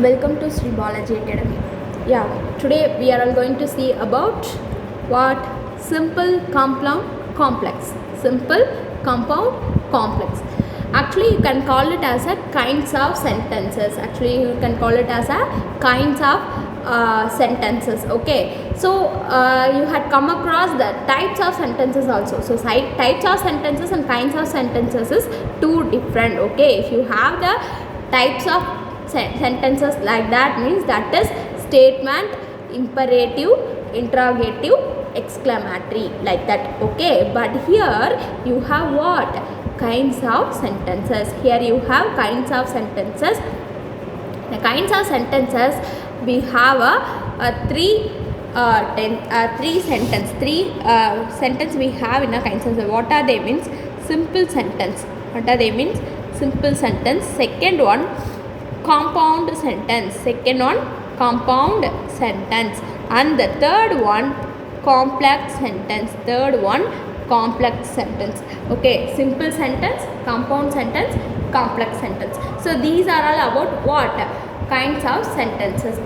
Welcome to Sri Balaji Academy. Yeah, today we are all going to see about what simple compound complex. Simple compound complex. Actually, you can call it as a kinds of sentences. Actually, you can call it as a kinds of sentences. Okay, so you had come across the types of sentences also. So types of sentences and kinds of sentences is two different. Okay, if you have the types of sentences like that, means that is statement, imperative, interrogative, exclamatory, like that. Okay, but here you have what? Kinds of sentences. Here you have kinds of sentences. The kinds of sentences, we have three sentence we have in a kinds of. What are they? Means simple sentence. What are they? Means simple sentence. Second one, compound sentence. Second one, compound sentence. And the third one, complex sentence. Third one, complex sentence. Okay, simple sentence, compound sentence, complex sentence. So these are all about what? Kinds of sentences.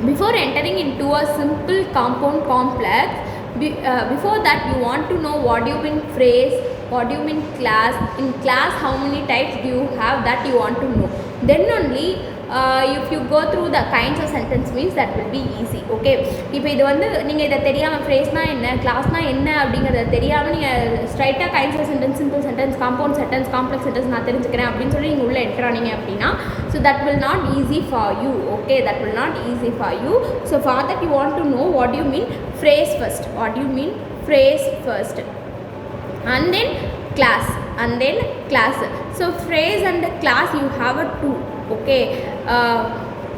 Before entering into a simple compound complex, before that you want to know what do you mean phrase, what do you mean class, in class how many types do you have, that you want to know. Then only if you go through the kinds of sentence, means that will be easy. Okay, இப்போ இது வந்து நீங்கள் இதை தெரியாமல் ஃப்ரேஸ்னா என்ன, கிளாஸ்னா என்ன அப்படிங்கிறத தெரியாமல் நீங்கள் ஸ்ட்ரைட்டாக kinds of sentence, simple sentence, compound sentence, complex sentence நான் தெரிஞ்சுக்கிறேன் அப்படின்னு சொல்லி நீங்கள் உள்ளே என்ட்ரானீங்க அப்படின்னா, so that will not easy for you. Okay, that will not easy for you. So for that you want to know what do you mean phrase first. What do you mean phrase first, and then class, and then class. So phrase and class you have a two. Okay,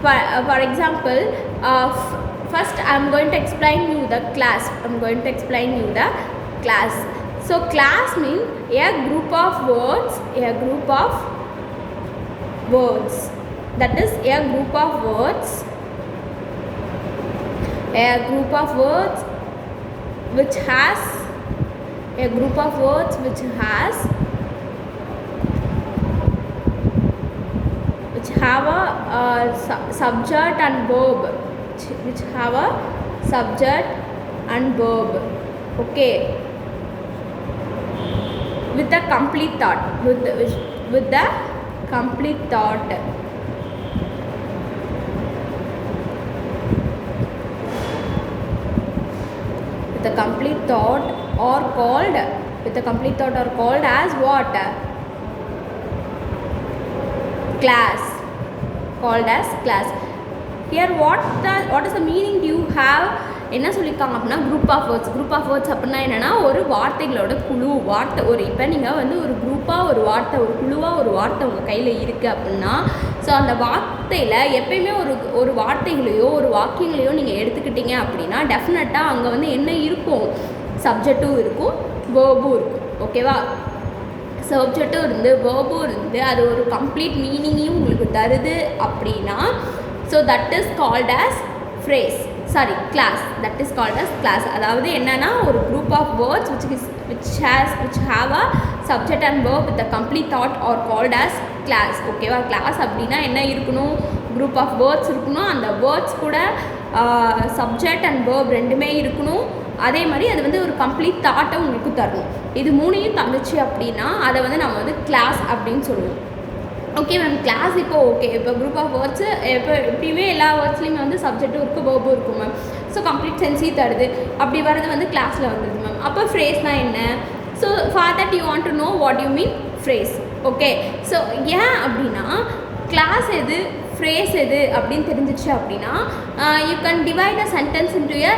for example, first I am going to explain you the class. So class means a group of words, that is a group of words which has have a subject and verb, which have a subject and verb. Okay, with the complete thought, with the complete thought. With the complete thought or called as what? Class. Called as class. Here what is the meaning do you have? என்ன சொல்லியிருக்காங்க அப்படின்னா group of words அப்படின்னா என்னென்னா ஒரு வார்த்தைகளோட குழு. ஒரு இப்போ நீங்கள் வந்து ஒரு குரூப்பாக ஒரு வார்த்தை, ஒரு குழுவாக ஒரு வார்த்தை உங்கள் கையில் இருக்குது அப்படின்னா, ஸோ அந்த வார்த்தையில் எப்பயுமே ஒரு வார்த்தைகளையோ ஒரு வாக்கியங்களையோ நீங்கள் எடுத்துக்கிட்டீங்க அப்படின்னா டெஃபினட்டாக அங்கே வந்து என்ன இருக்கும்? சப்ஜெக்டும் இருக்கும், வேர்பும் இருக்கும். ஓகேவா? சப்ஜெக்டும் இருந்து வேர்பும் இருந்து அது ஒரு கம்ப்ளீட் மீனிங்கையும் உங்களுக்கு தருது அப்படின்னா, so that is called as phrase, sorry class. That is called as class. அதாவது என்னென்னா ஒரு group of words which have a subject and verb with a complete thought or called as class. ஓகேவா? Class அப்படின்னா என்ன இருக்கணும்? Group of words இருக்கணும், அந்த words கூட சப்ஜெக்ட் அண்ட் verb ரெண்டுமே இருக்கணும். அதே மாதிரி அது வந்து ஒரு கம்ப்ளீட் தாட்டை உங்களுக்கு தரணும். இது மூணையும் தந்துச்சு அப்படின்னா அதை வந்து நம்ம வந்து கிளாஸ் அப்படின்னு சொல்லுவோம். ஓகே மேம், கிளாஸ் இப்போ ஓகே, இப்போ குரூப் ஆஃப் வேர்ட்ஸு இப்போ எப்பயுமே எல்லா வேர்ட்ஸ்லேயுமே வந்து சப்ஜெக்டும் இருக்குது, வேர்பும் இருக்கும் மேம். ஸோ கம்ப்ளீட் சென்ஸையும் தருது. அப்படி வர்றது வந்து கிளாஸில் வந்துடுது மேம். அப்போ ஃப்ரேஸ்னால் என்ன? So for that you want to know what you mean phrase. Okay, so ஏன் அப்படின்னா கிளாஸ் எது, phrase எது அப்படின்னு தெரிஞ்சிச்சு அப்படின்னா, you can divide a sentence into a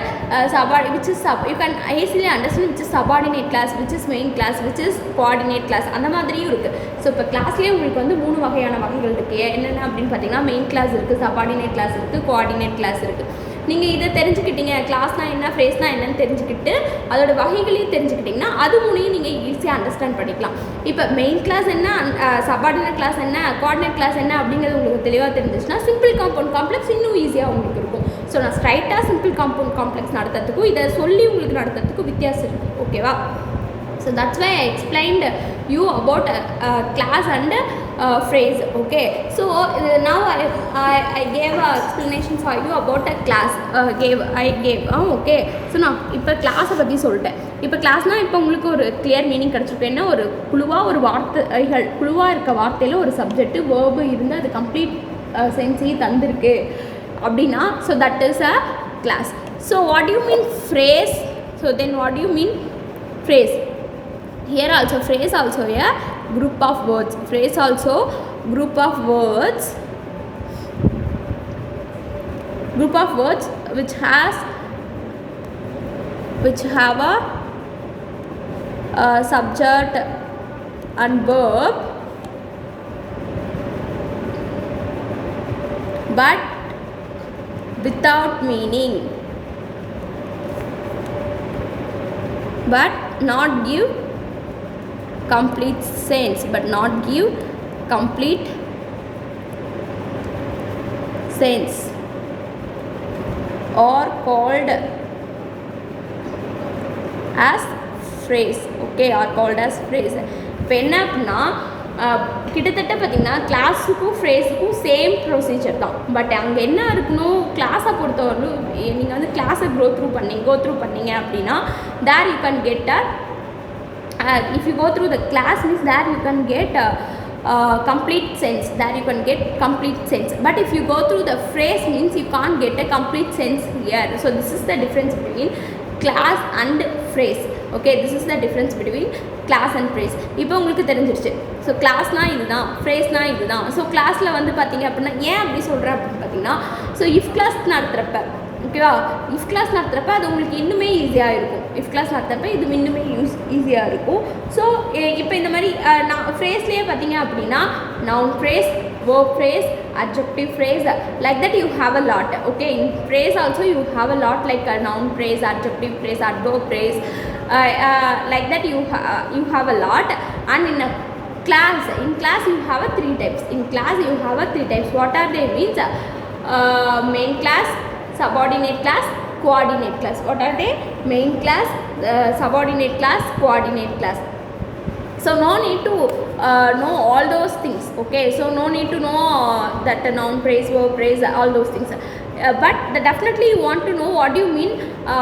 which is you can easily understand which is subordinate class, which is main class, which is coordinate class, அந்த மாதிரியும் இருக்குது. ஸோ இப்போ கிளாஸ்லேயே உங்களுக்கு வந்து 3 வகையான வகைகள் இருக்குது. என்னென்ன அப்படின்னு பார்த்தீங்கன்னா, மெயின் கிளாஸ் இருக்குது, சபார்டினேட் கிளாஸ் இருக்குது, கோஆர்டினேட் கிளாஸ் இருக்குது. நீங்கள் இதை தெரிஞ்சுக்கிட்டீங்க, கிளாஸ்னால் என்ன, ஃப்ரேஸ்னால் என்னன்னு தெரிஞ்சுக்கிட்டு அதோட வகைகளையும் தெரிஞ்சுக்கிட்டிங்கன்னா அது மூணையும் நீங்கள் ஈஸியாக அண்டர்ஸ்டாண்ட் பண்ணிக்கலாம். இப்போ மெயின் கிளாஸ் என்ன, சபார்டினேட் கிளாஸ் என்ன, கோஆர்டினேட் கிளாஸ் என்ன அப்படிங்கிறது உங்களுக்கு தெளிவாக தெரிஞ்சிச்சுன்னா சிம்பிள் காம்பவுண்ட் காம்ப்ளெக்ஸ் இன்னும் ஈஸியாக உங்களுக்கு இருக்கும். ஸோ நான் ஸ்ட்ரைட்டாக சிம்பிள் காம்பவுண்ட் காம்ப்ளெக்ஸ் நடத்துறதுக்கும் இதை சொல்லி உங்களுக்கு நடத்துறதுக்கும் வித்தியாசம் இருக்குது. ஓகேவா? So that's why I explained you about class and phrase. Okay, so now I I gave an explanation for you about a class. I gave okay. So நான் இப்போ கிளாஸை பற்றி சொல்லிட்டேன். இப்போ கிளாஸ்னால் இப்போ உங்களுக்கு ஒரு கிளியர் மீனிங் கிடச்சிருக்கு. என்ன ஒரு குழுவாக ஒரு வார்த்தைகள் குழுவாக இருக்க வார்த்தையில் ஒரு சப்ஜெக்ட்டு வேர்பு இருந்து அது கம்ப்ளீட் சென்ஸையும் தந்திருக்கு அப்படின்னா so that is a class. So what do you mean phrase? So then what do you mean phrase? Here also phrase also a group of words. Phrase also group of words. Group of words which have a subject and verb, but without meaning, but not give complete sense, but not give complete sense, or called as phrase. Okay, or called as phrase. இப்போ என்ன அப்படின்னா கிட்டத்தட்ட பார்த்திங்கன்னா கிளாஸுக்கும் ஃப்ரேஸுக்கும் same procedure தான். But அங்கே என்ன இருக்கணும், கிளாஸை பொறுத்தவரைக்கும் நீங்கள் வந்து கிளாஸை கோ த்ரூ பண்ணீங்க அப்படின்னா there you can get if you go through the class means there you can get complete sense, there you can get complete sense. But if you go through the phrase means you can't get a complete sense here. So this is the difference between class and phrase. Okay, this is the difference between class and phrase. இப்போ உங்களுக்கு தெரிஞ்சிருச்சு. So கிளாஸ்னால் இதுதான், ஃப்ரேஸ்னால் இதுதான். So கிளாஸில் வந்து பார்த்தீங்க அப்படின்னா ஏன் அப்படி சொல்கிறேன் அப்படின்னு பார்த்தீங்கன்னா ஸோ இஃப் கிளாஸ் நடத்துகிறப்ப ஓகேவா, இஃப் கிளாஸ் நடத்துகிறப்ப அது உங்களுக்கு இன்னுமே ஈஸியாக இருக்கும். இஃப் கிளாஸ் நடத்துகிறப்ப இது இன்னுமே ஈஸியாக இருக்கும். ஸோ இப்போ இந்த மாதிரி நான் ஃப்ரேஸ்லேயே பார்த்தீங்க அப்படின்னா noun phrase, verb phrase, adjective phrase, like that you have a lot. Okay, in phrase also you have a lot like a noun phrase, adjective phrase, adverb phrase, like that you have a lot. And in a class you have a 3 types. In class you have a 3 types. What are they means main class, subordinate class, coordinate class. What are they? Main class, subordinate class, coordinate class. So no need to know all those things. Okay, so no need to know that noun phrase, verb phrase, all those things. But definitely you want to know what do you mean,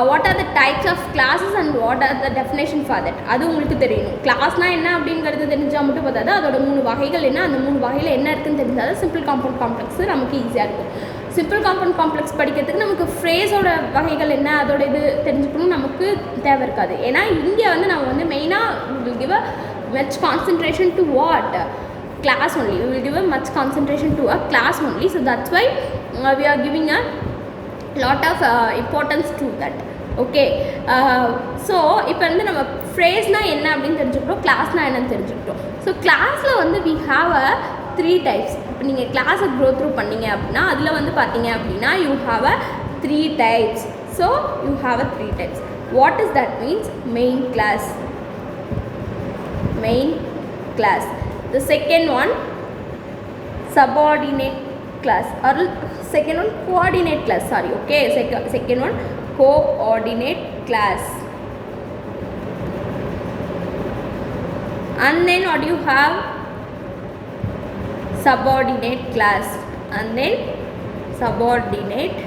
what are the types of classes and what are the definition for that. அது உங்களுக்கு தெரியணும். கிளாஸ்னா என்ன அப்படிங்கிறது தெரிஞ்சால் மட்டும் பார்த்தாது, அதோட 3 வகைகள் என்ன, அந்த 3 வகையில் என்ன இருக்குன்னு தெரிஞ்சால் சிம்பிள் காம்பவுண்ட் காம்ப்ளெக்ஸ் நமக்கு ஈஸியாக இருக்கும். சிம்பிள் காம்பவுண்ட் காம்ப்ளெக்ஸ் படிக்கிறதுக்கு நமக்கு ஃப்ரேஸோட வகைகள் என்ன அதோட இது தெரிஞ்சுக்கணும் நமக்கு தேவை இருக்காது. ஏன்னா இங்கே வந்து நம்ம வந்து மெயினாக give much concentration to what? Class only. We will give a much concentration to a class only. So that's why we are giving a lot of importance to that. Okay, so இப்போ வந்து நம்ம ஃப்ரேஸ்னால் என்ன அப்படின்னு தெரிஞ்சுக்கிட்டோம், கிளாஸ்னால் என்னன்னு தெரிஞ்சுக்கிட்டோம். So கிளாஸில் வந்து we have a 3 types. இப்போ நீங்கள் கிளாஸை க்ரோ த்ரூ பண்ணீங்க அப்படின்னா அதில் வந்து பார்த்தீங்க அப்படின்னா you have a 3 types. So you have a 3 types. What is that means? Main class, the second one subordinate class, or second one coordinate class, sorry. Okay, second one coordinate class. And then what do you have? Subordinate class, and then subordinate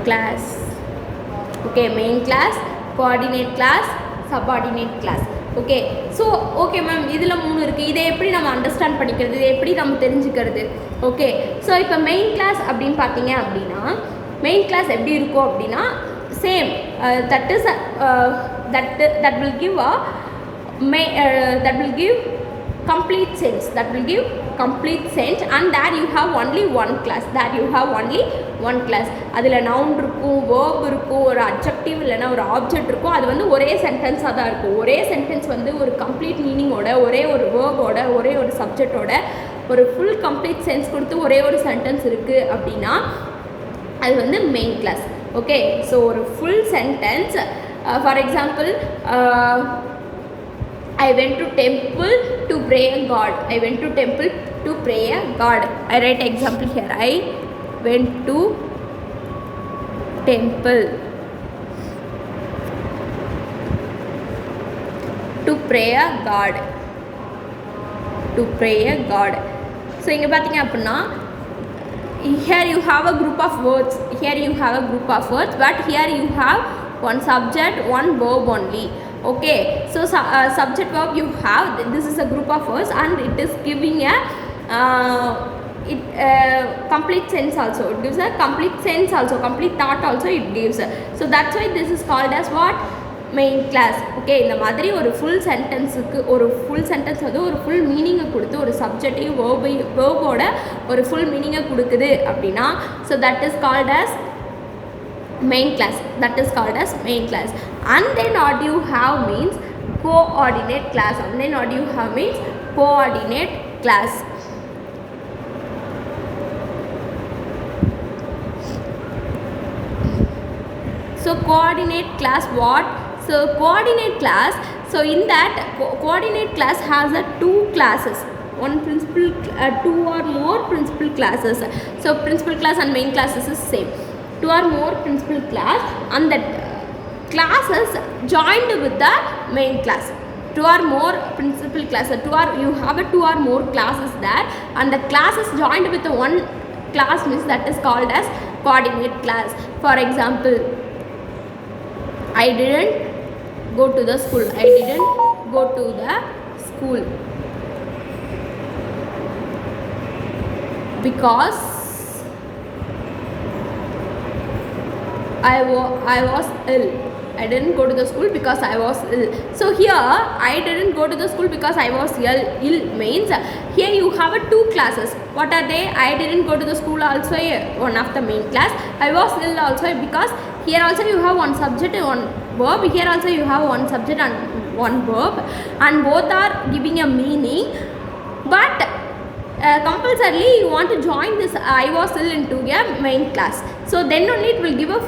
class. Okay, main class, coordinate class, subordinate class. Okay, so okay ma'am இதில் 3 இருக்குது. இதை எப்படி நம்ம understand பண்ணிக்கிறது, இதை எப்படி நம்ம தெரிஞ்சுக்கிறது? ஓகே, ஸோ இப்போ மெயின் கிளாஸ் அப்படின்னு பார்த்தீங்க அப்படின்னா மெயின் கிளாஸ் எப்படி இருக்கும் அப்படின்னா same that is that will give complete sense, and there you have only one class. அதில் நவுன் இருக்கும், வேர்ப் இருக்கும், ஒரு அட்ஜெக்டிவ் இல்லைனா ஒரு ஆப்ஜெக்ட் இருக்கும். அது வந்து ஒரே சென்டென்ஸாக தான் இருக்கும். ஒரே சென்டென்ஸ் வந்து ஒரு கம்ப்ளீட் மீனிங்கோட, ஒரே ஒரு வேர்போட, ஒரே ஒரு சப்ஜெக்டோட ஒரு ஃபுல் கம்ப்ளீட் சென்ஸ் கொடுத்து ஒரே ஒரு சென்டென்ஸ் இருக்குது அப்படின்னா அது வந்து மெயின் கிளாஸ். ஓகே, ஸோ ஒரு full sentence, for example I went to temple to pray a god. I went to temple to pray a god. I write example here. I went to temple to pray a god. To pray a god. So இங்கே பார்த்தீங்க அப்படின்னா here you have a group of words, here you have a group of words, but here you have one subject, one verb only. Okay, so subject verb you have, this is a group of words and it is giving a complete sense also. It gives a complete sense also, complete thought also it gives. So that's why this is called as what? Main clause. Okay, இந்த மாதிரி ஒரு full சென்டென்ஸுக்கு ஒரு full sentence வந்து ஒரு full மீனிங்கை கொடுத்து ஒரு சப்ஜெக்டையும் வேர்போட ஒரு full மீனிங்கை கொடுக்குது அப்படின்னா so that is called as main class. That is called as main class. And then what you have means coordinate class. And then what you have means coordinate class. So coordinate class what? So coordinate class, so in that coordinate class has a two classes, one principal, two or more principal classes. So principal class and main classes is same, two or more principal class and that classes joined with the main class. Two or more principal classes, you have a two or more classes there and the classes joined with the one class means that is called as coordinate class. For example, I didn't go to the school. I didn't go to the school because I was ill. I didn't go to the school because I was ill. So here I didn't go to the school because I was ill means here you have a two classes. What are they? I didn't go to the school also one of the main class. I was ill also because here also you have one subject and one verb. Here also you have one subject and one verb and both are giving a meaning, but compulsorily you want to join this I was ill into a main class. So then only it will give a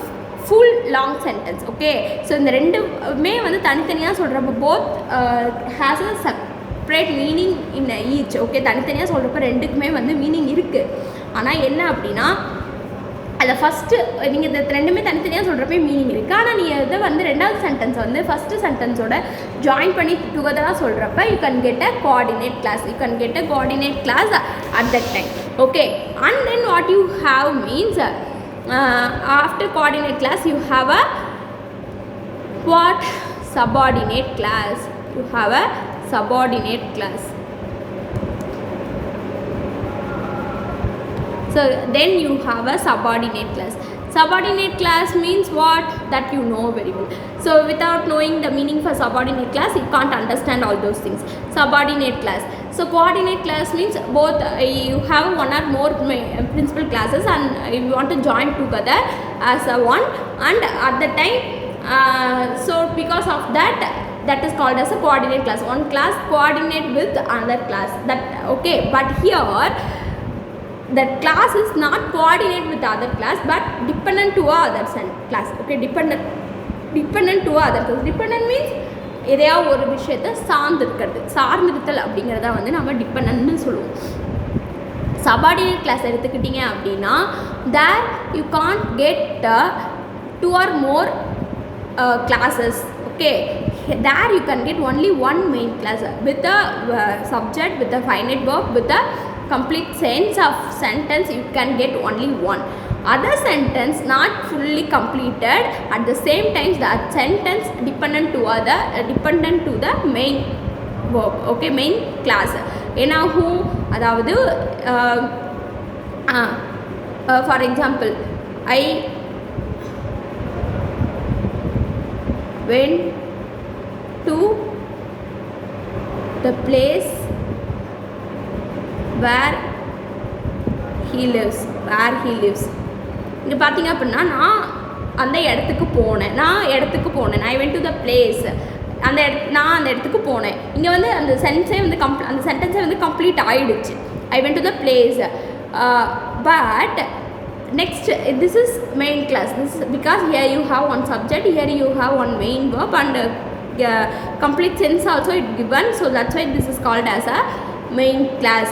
full long sentence. Okay, so இந்த ரெண்டுமே வந்து தனித்தனியாக சொல்கிறப்ப both has a separate meaning in each. Okay, தனித்தனியாக சொல்கிறப்ப ரெண்டுக்குமே வந்து meaning இருக்குது. ஆனால் என்ன அப்படின்னா அதை ஃபஸ்ட்டு நீங்கள் இந்த ரெண்டுமே தனித்தனியாக சொல்கிறப்ப மீனிங் இருக்குது. ஆனால் நீங்கள் இதை வந்து ரெண்டாவது சென்டென்ஸ் வந்து ஃபஸ்ட்டு சென்டென்ஸோட ஜாயின் பண்ணி டுகெதராக சொல்கிறப்ப you can get a coordinate class. You can get a coordinate class at that time. Okay, and then what you have means after coordinate class you have a what? Subordinate class. You have a subordinate class. So then you have a subordinate class. Subordinate class means what? That you know very well. So without knowing the meaning for subordinate class you can't understand all those things. Subordinate class. So coordinate class means both you have one or more principal classes and you want to join together as a one, and at the time so because of that is called as a coordinate class. One class coordinate with another class. That okay, but here that class is not coordinate with the other class but dependent to other class. Okay, dependent to other class. Dependent means எதையா ஒரு விஷயத்தை சார்ந்திருத்தல் அப்படிங்கிறத வந்து நம்ம டிபெண்டன்ட்னு சொல்லுவோம். Subordinate class எடுத்துக்கிட்டிங்க அப்படின்னா there you can't get two or more classes. Okay, there you can get only one main class with a subject, with a finite verb, with a complete sense of sentence. You can get only one. Other sentence not fully completed, at the same time that sentence dependent to the main verb. Okay, main class. Ena who adavadhu for example, I went to the place where he lives. இங்கே பார்த்தீங்க அப்படின்னா நான் அந்த இடத்துக்கு போனேன். I went to the place. நான் அந்த இடத்துக்கு போனேன். இங்கே வந்து அந்த சென்டென்ஸே வந்து கம்ப்ளீட் ஆகிடுச்சு. I went to the place. But next this is main class. This is because here you have one subject, here you have one main verb and complete sense also it given. So that's why this is called as a main class.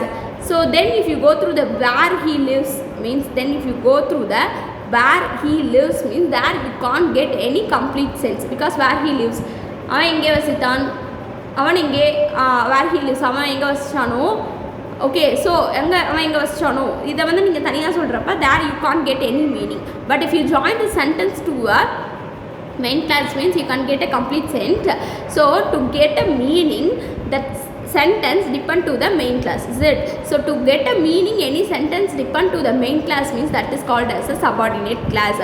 So then if you go through the where he lives means, then if you go through the where he lives means there you can't get any complete sense because where he lives அவன் எங்கே வசித்தான், அவன் எங்கே where he lives அவன் எங்கே வசித்தானோ okay so அவன் எங்கே வச்சானோ இதை வந்து நீங்கள் தனியாக சொல்கிறப்ப there you can get any meaning. But if you join the sentence to a main class means you can get a complete sentence. So to get a meaning, that sentence depend to the main class, is it? So to get a meaning, any sentence depend to the main class means that is called as a subordinate class.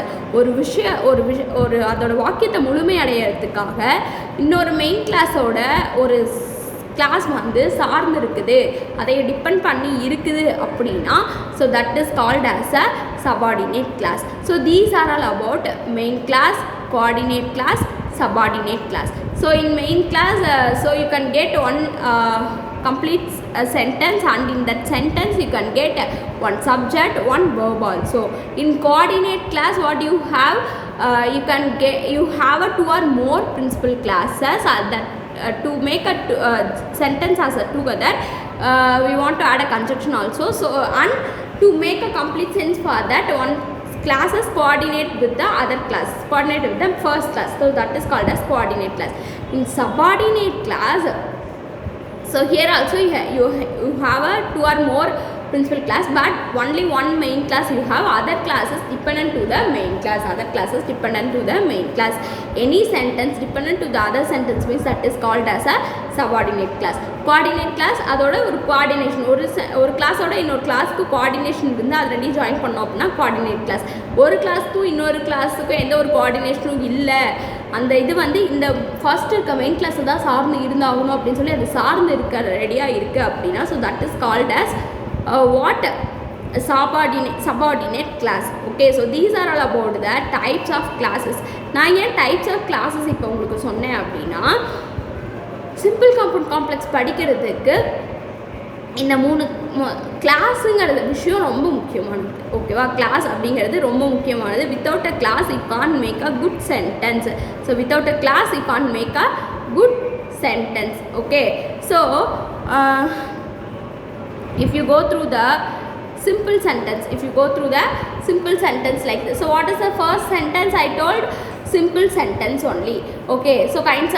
ஒரு அதோட வாக்கியத்தை முழுமை அடையிறதுக்காக இன்னொரு main கிளாஸோட ஒரு class வந்து சார்ந்து இருக்குது, அதை டிபெண்ட் பண்ணி இருக்குது அப்படின்னா so that is called as a subordinate class. So these are all about main class, coordinate class, subordinate class. So in main class so you can get one complete sentence, and in that sentence you can get one subject, one verb also. In coordinate class what you have, you have a 2 or more principal classes that to make a sentence as a together we want to add a conjunction also. So and to make a complete sense for that, one classes coordinate with the other class, coordinate with the first class, so that is called as coordinate class. In subordinate class, so here also you have a 2 or more principal class, but only one main class you have, other classes dependent to the main class, other classes dependent to the main class. Any sentence dependent to the other sentence means that is called as a subordinate class. Coordinate class அதோட ஒரு coordination, ஒரு கிளாஸோட இன்னொரு கிளாஸ்க்கு coordination இருந்தால் அது ரெண்டையும் join பண்ணோம் அப்படின்னா கோஆர்டினேட் கிளாஸ். ஒரு கிளாஸ்க்கும் இன்னொரு கிளாஸுக்கும் எந்த ஒரு கோஆர்டினேஷனும் இல்லை, அந்த இது வந்து இந்த ஃபர்ஸ்ட் இருக்க மெயின் கிளாஸை தான் சார்ந்து இருந்தாகணும் அப்படின்னு சொல்லி அது சார்ந்து இருக்க ரெடியாக இருக்குது அப்படின்னா so that is called as what subordinate class. Okay, so these are all about the types of classes. நான் ஏன் types of classes இப்போ உங்களுக்கு சொன்னேன் அப்படின்னா சிம்பிள் காம்பவுண்ட் காம்ப்ளெக்ஸ் படிக்கிறதுக்கு இந்த 3 கிளாஸுங்கிறது விஷயம் ரொம்ப முக்கியமானது. ஓகேவா, கிளாஸ் அப்படிங்கிறது ரொம்ப முக்கியமானது. Without a class you can't make a good sentence. So without a class you can't make a good sentence. Okay, so if you go through the simple sentence, like this. So what is the first sentence I told? Simple sentence only. Okay, so kinds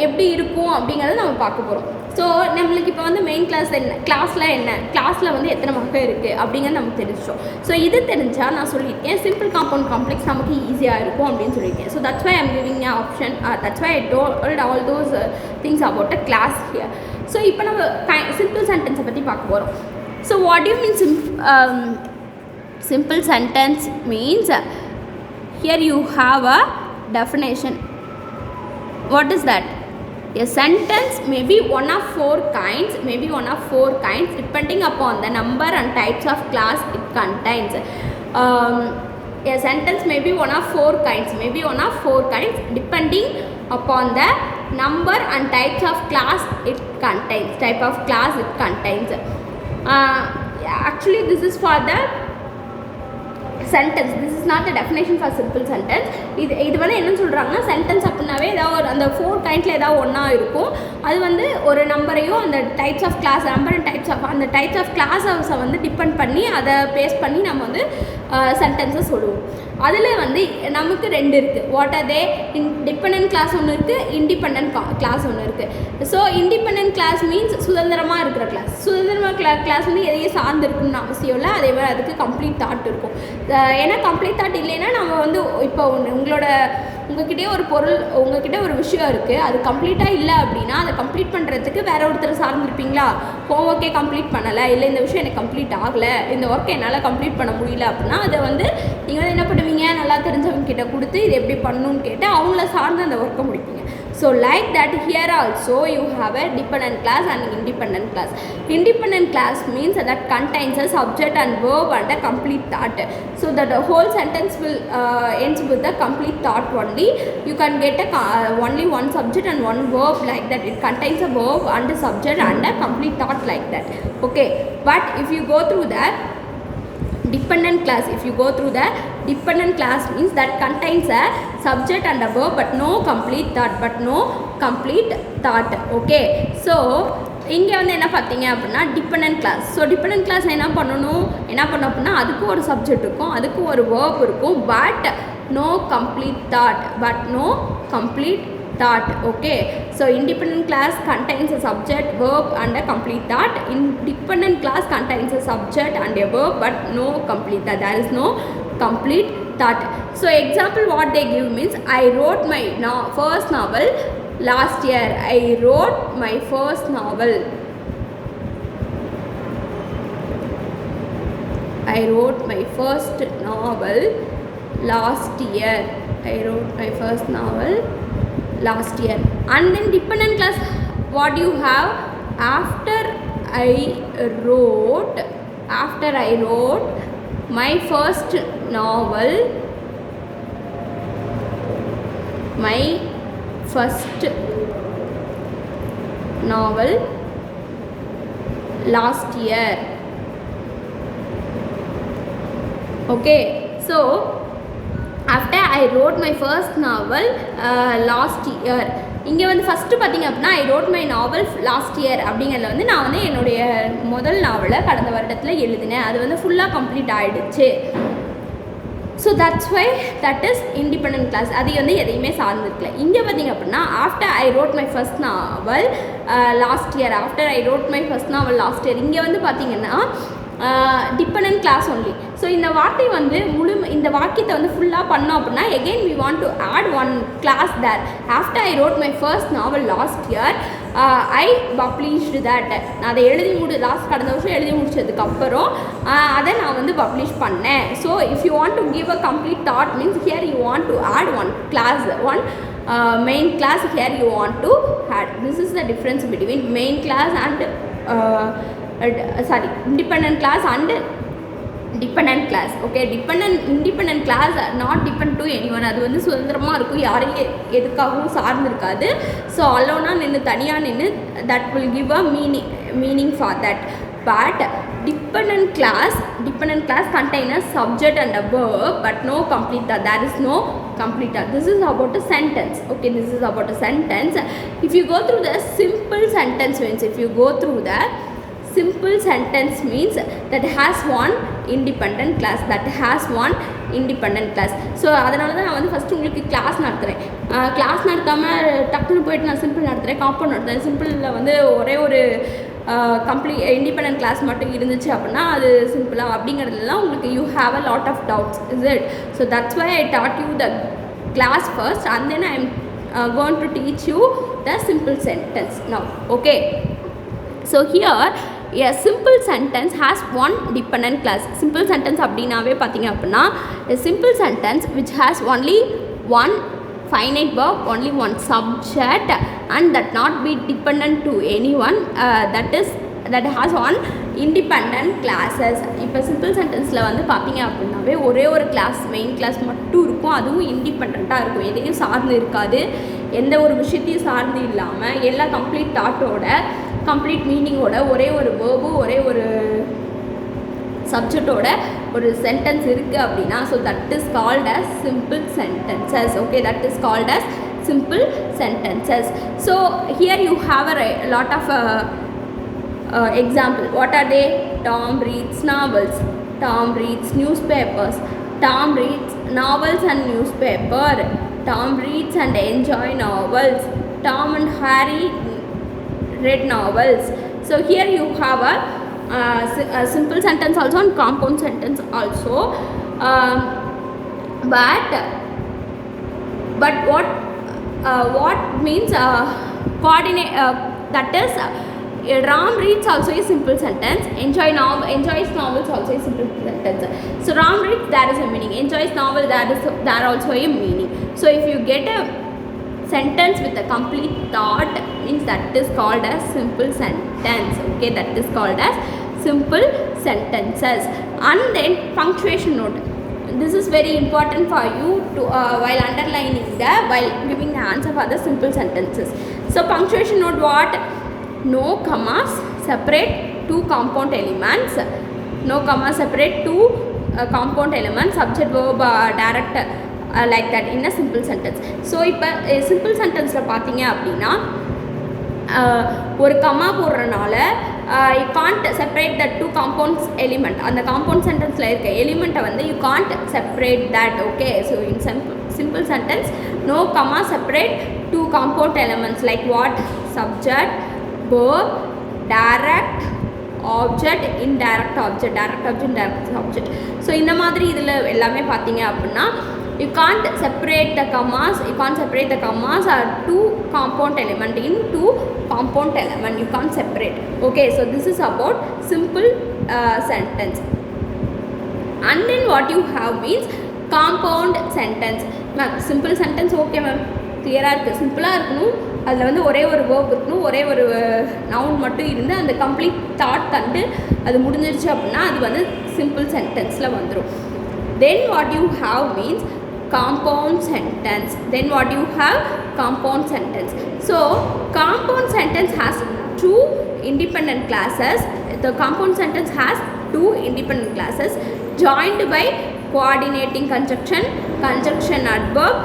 எப்படி இருக்கும் அப்படிங்கிறத நம்ம பார்க்க போகிறோம். So நம்மளுக்கு இப்போ வந்து main கிளாஸில் வந்து எத்தனை வகை இருக்குது அப்படிங்கிறது நமக்கு தெரிஞ்சிச்சோம். ஸோ இது தெரிஞ்சால் நான் சொல்லியிருக்கேன் சிம்பிள் காம்பவுண்ட் காம்ப்ளெக்ஸ் நமக்கு ஈஸியாக இருக்கும் அப்படின்னு சொல்லியிருக்கேன். So that's why I'm giving a option, that's why I told all those things about a class here. So இப்போ நம்ம சிம்பிள் சென்டென்ஸை பற்றி பார்க்க போகிறோம். So what you mean simple sentence means here you have a definition. What is that? A sentence may be one of 4 kinds, depending upon the number and types of class it contains. A sentence may be one of 4 kinds, depending upon the number and types of class it contains, actually this is for the sentence, this is not the definition for simple sentence. இது வந்து என்ன சொல்கிறாங்கன்னா sentence அப்படின்னாவே ஏதாவது ஒரு அந்த 4 கைண்டில் ஏதாவது ஒன்றா இருக்கும், அது வந்து ஒரு நம்பரையும் அந்த types of class number and types of அந்த டைப்ஸ் ஆஃப் கிளாஸை வந்து டிபெண்ட் பண்ணி அதை பேஸ் பண்ணி நம்ம வந்து சென்டென்ஸை சொல்லுவோம். அதில் வந்து நமக்கு 2 இருக்குது. What are they? Dependent class ஒன்று இருக்குது, இண்டிபெண்டன்ட் கிளாஸ் ஒன்று இருக்குது. ஸோ இண்டிபெண்டன்ட் கிளாஸ் மீன்ஸ் சுதந்திரமாக இருக்கிற கிளாஸ். சுதந்திரமாக கிளாஸ் வந்து எதையும் சார்ந்து இருக்குன்னு அவசியம் இல்லை, அதே மாதிரி அதுக்கு கம்ப்ளீட் தாட் இருக்கும். ஏன்னா கம்ப்ளீட் தாட் இல்லைன்னா நம்ம வந்து இப்போ உங்ககிட்டே ஒரு பொருள், உங்ககிட்ட ஒரு விஷயம் இருக்குது, அது கம்ப்ளீட்டாக இல்லை அப்படின்னா அதை கம்ப்ளீட் பண்ணுறதுக்கு வேற ஒருத்தர் சார்ந்துருப்பீங்களா? ஹோம் ஒர்க்கே கம்ப்ளீட் பண்ணலை, இல்லை இந்த விஷயம் எனக்கு கம்ப்ளீட் ஆகலை, இந்த ஒர்க்கை என்னால் கம்ப்ளீட் பண்ண முடியல அப்படின்னா அதை வந்து நீங்கள் வந்து என்ன பண்ணுவீங்க, நல்லா தெரிஞ்சவங்க கிட்ட கொடுத்து இது எப்படி பண்ணணும்னு கேட்டு அவங்கள சார்ந்து அந்த ஒர்க்கை முடிப்பீங்க. So like that here also you have a dependent class and independent class. Independent class means that contains a subject and verb and a complete thought. So that the whole sentence will ends with the complete thought only. You can get only one subject and one verb like that. It contains a verb and a subject and a complete thought like that. Okay, but if you go through that dependent class, means that contains a subject and a verb but no complete thought. Okay, so இங்கே வந்து என்ன பார்த்தீங்க அப்படின்னா dependent class. So dependent class என்ன பண்ணணும் அப்படின்னா அதுக்கு ஒரு சப்ஜெக்ட் இருக்கும், அதுக்கு ஒரு வேர்ப் இருக்கும், but no complete thought. Okay, so independent class contains a subject, verb and a complete thought. Independent class contains a subject and a verb but no complete thought. There is no complete thought. So example what they give means, I wrote my first novel last year. I wrote my first novel. I wrote my first novel last year. I wrote my first novel last year. And then dependent class, what do you have? After I wrote my first novel, last year. Okay, so after I wrote my first novel last year, இங்கே வந்து first பார்த்திங்க அப்படின்னா I wrote my novel last year அப்படிங்கிறதுல வந்து நான் வந்து என்னுடைய முதல் நாவலை கடந்த வருடத்தில் எழுதினேன். அது வந்து ஃபுல்லாக கம்ப்ளீட் ஆகிடுச்சு. So that's why that is independent class. அது வந்து எதையுமே சார்ந்திருக்கல. இங்கே பார்த்திங்க அப்படின்னா after I wrote my first novel last year, after I wrote my first novel last year, இங்கே வந்து பார்த்திங்கன்னா டிபெண்டன்ட் கிளாஸ் ஒன்லி. ஸோ இந்த வார்த்தை வந்து இந்த வாக்கியத்தை வந்து ஃபுல்லாக பண்ணோம் அப்படின்னா again we want to add one class there. After I wrote my first novel last year, I published that. நான் அதை கடந்த வருஷம் எழுதி முடிச்சதுக்கப்புறம் அதை நான் வந்து பப்ளிஷ் பண்ணேன். So if you want to give a complete thought means here you want to add one class, one main class here you want to add. This is the difference between main class and independent class and dependent class. Okay, independent class not depend to anyone. அது வந்து சுதந்திரமாக இருக்கும், யாரையும் எதுக்காகவும் சார்ந்து இருக்காது. So அலோனா நின்று தனியாக நின்று that will give a meaning for that. But dependent class contain a subject and a verb but no complete thought. There is no complete thought. This is about a sentence. Okay, this is about a sentence. If you go through the simple sentence means, simple sentence means that has one independent class, so அதனால தான் நான் வந்து first உங்களுக்கு class நடத்துகிறேன். Class நடத்தாமல் டக்குன்னு போயிட்டு நான் சிம்பிள் நடத்துகிறேன், காம்பவுண்ட் நடத்துகிறேன். சிம்பிளில் வந்து ஒரே ஒரு இண்டிபெண்டன்ட் கிளாஸ் மட்டும் இருந்துச்சு அப்படின்னா அது சிம்பிளாக அப்படிங்கிறதுலாம் உங்களுக்கு you have a lot of doubts, is it? So that's why I taught you the class first and then I am going to teach you the simple sentence now. Okay, so here a simple sentence has one dependent class. Simple sentence அப்படினாவே பார்த்தீங்க அப்படின்னா a simple sentence which has only one finite verb, only one subject and that not be dependent to anyone, that has one independent classes. இப்போ simple சென்டென்ஸில் வந்து பார்த்தீங்க அப்படின்னாவே ஒரே ஒரு class, main clause மட்டும் இருக்கும். அதுவும் இண்டிபெண்ட்டாக இருக்கும், எதையும் சார்ந்து இருக்காது, எந்த ஒரு விஷயத்தையும் சார்ந்து இல்லாமல் எல்லா கம்ப்ளீட் தாட்டோட கம்ப்ளீட் மீனிங்கோட ஒரே ஒரு வேர்பு ஒரே ஒரு சப்ஜெக்டோட ஒரு சென்டென்ஸ் இருக்குது அப்படின்னா so that is called as simple sentences. Okay, that is called as simple sentences. So here you have a lot of example. What are they? Tom reads novels, Tom reads newspapers, Tom reads novels and newspaper, Tom reads and enjoy novels, Tom and Harry read novels. So here you have a simple sentence also and compound sentence also. But what means coordinate? That is Ram reads also a simple sentence. Enjoys novels also a simple sentence. So Ram reads, there is a meaning. Enjoys novel, there also a meaning. So if you get a sentence with a complete thought means that is called as simple sentence. Okay, that is called as simple sentences. And then punctuation note. This is very important for you to while underlining while giving the answer for the simple sentences. So punctuation note, what? No commas separate two compound elements. No commas separate two compound elements, subject, verb, direct, like that in a simple sentence. So இப்போ simple sentenceல பார்த்தீங்க அப்படின்னா ஒரு கம்மா போடுறனால you can't separate the two compounds element. அந்த compound sentenceல இருக்க எலிமெண்ட்டை வந்து you can't separate that. Okay, so in simple sentence, no comma separate two compound elements like what? Subject, verb, direct object, indirect object, direct object, indirect object. So இந்த மாதிரி இதில் எல்லாமே பார்த்தீங்க அப்படின்னா you can't separate the commas or two compound element in two compound element, you can't separate. Okay, so this is about simple sentence. And then what you have means compound sentence. Ma'am, simple sentence okay ma'am, clear-ஆ இருக்குது, சிம்பிளாக இருக்கணும், அதில் வந்து ஒரே ஒரு verb இருக்கணும், ஒரே ஒரு நவுன் மட்டும் இருந்து அந்த கம்ப்ளீட் தாட் தந்து அது முடிஞ்சிருச்சு அப்படின்னா அது வந்து சிம்பிள் சென்டென்ஸில் வந்துடும். Then what you have means compound sentence. Then what you have? Compound sentence. So compound sentence has two independent classes. The compound sentence has two independent classes joined by coordinating conjunction, conjunction adverb,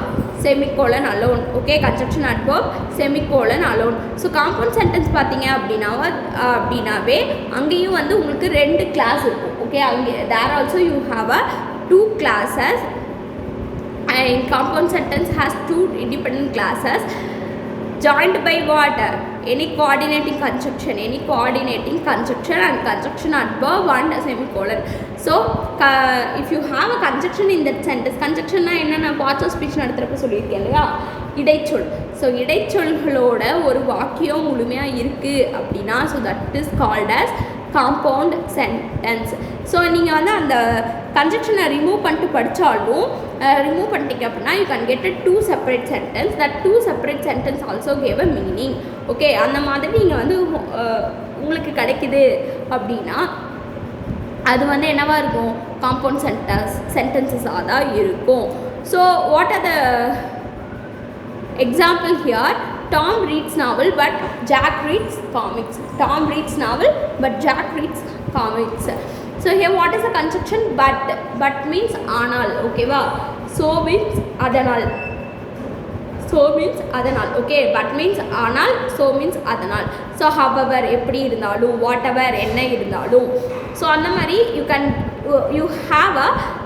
semicolon alone. Okay, conjunction adverb, semicolon alone. So compound sentence பார்த்தீங்க அப்படின்னாவே அங்கேயும் வந்து உங்களுக்கு ரெண்டு class இருக்கும். Okay, அங்கே there also you have a two classes, and compound sentence has two independent classes joined by what? Any coordinating conjunction and conjunction adverb and semicolon. So if you have a conjunction in that sentence, conjunction na enna parts of speech நடத்துறப்ப சொல்லியிருக்கேன் இல்லையா, இடைச்சொல். So இடைச்சொல்களோட ஒரு வாக்கியம் முழுமையாக இருக்குது அப்படின்னா so that is called as compound sentence. So நீங்கள் வந்து அந்த கன்ஜெக்ஷனை ரிமூவ் பண்ணிட்டு படித்தாலும் ரிமூவ் பண்ணிட்டீங்க அப்படின்னா you can get a two separate sentence. that two separate sentence also gave a meaning. Okay, அந்த மாதிரி நீங்கள் வந்து உங்களுக்கு கிடைக்குது அப்படின்னா அது வந்து என்னவா இருக்கும்? காம்பவுண்ட் சென்டென்சஸாக தான் இருக்கும். So what are the example here? Tom reads novel but Jack reads comics. Tom reads novel but Jack reads comics. So here what is the conjunction? But means anal. Okay va? So means adanal. Okay, but means anal, so means adanal. So however, eppadi irundhalum, whatever, enna irundhalum. So அந்த மாதிரி you have